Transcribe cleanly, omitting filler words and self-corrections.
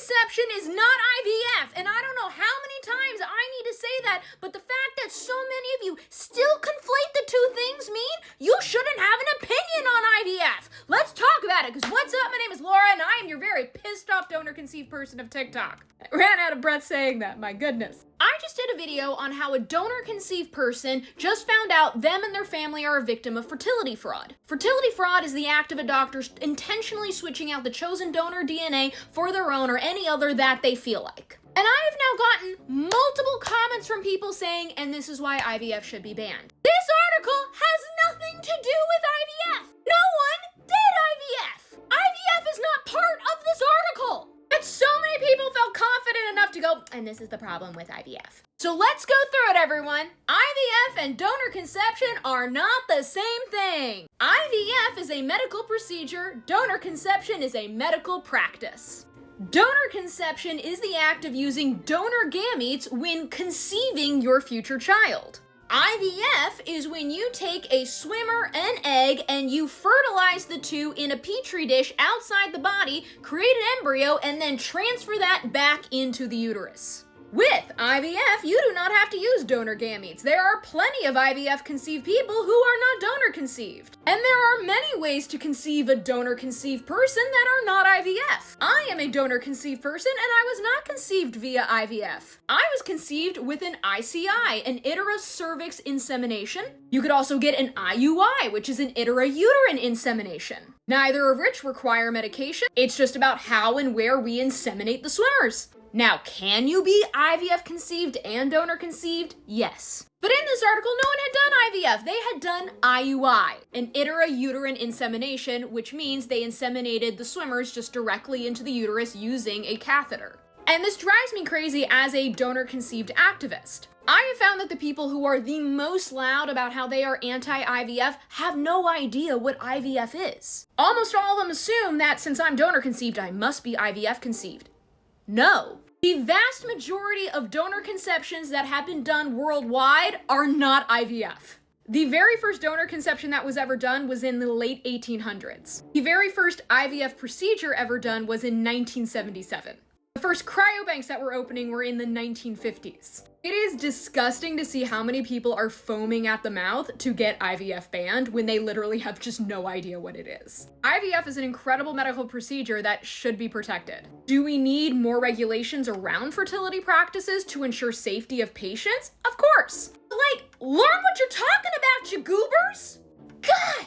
conception is not IVF, and I don't know how many times I need to say that, but the fact that so many of you still conflate the two things mean you shouldn't have an opinion on IVF. Let's talk about it, because what's up? My name is Laura, and I am your very pissed off donor-conceived person of TikTok. I ran out of breath saying that, my goodness. I just did a video on how a donor-conceived person just found out them and their family are a victim of fertility fraud. Fertility fraud is the act of a doctor intentionally switching out the chosen donor DNA for their own or any other that they feel like. And I have now gotten multiple comments from people saying, and this is why IVF should be banned. This article has nothing to do with IVF. No one did IVF. IVF is not part of this article. But so many people felt confident enough to go, and this is the problem with IVF. So let's go through it, everyone. IVF and donor conception are not the same thing. IVF is a medical procedure. Donor conception is a medical practice. Donor conception is the act of using donor gametes when conceiving your future child. IVF is when you take a swimmer, an egg, and you fertilize the two in a petri dish outside the body, create an embryo, and then transfer that back into the uterus. With IVF, you do not have to use donor gametes. There are plenty of IVF-conceived people who are not donor-conceived. And there are many ways to conceive a donor-conceived person that are not IVF. I am a donor-conceived person, and I was not conceived via IVF. I was conceived with an ICI, an intra-cervix insemination. You could also get an IUI, which is an intrauterine insemination. Neither of which require medication. It's just about how and where we inseminate the swimmers. Now, can you be IVF conceived and donor conceived? Yes. But in this article, no one had done IVF. They had done IUI, an intrauterine insemination, which means they inseminated the swimmers just directly into the uterus using a catheter. And this drives me crazy as a donor-conceived activist. I have found that the people who are the most loud about how they are anti-IVF have no idea what IVF is. Almost all of them assume that since I'm donor-conceived, I must be IVF conceived. No. The vast majority of donor conceptions that have been done worldwide are not IVF. The very first donor conception that was ever done was in the late 1800s. The very first IVF procedure ever done was in 1977. The first cryobanks that were opening were in the 1950s. It is disgusting to see how many people are foaming at the mouth to get IVF banned when they literally have just no idea what it is. IVF is an incredible medical procedure that should be protected. Do we need more regulations around fertility practices to ensure safety of patients? Of course. Like, learn what you're talking about, you goobers! God!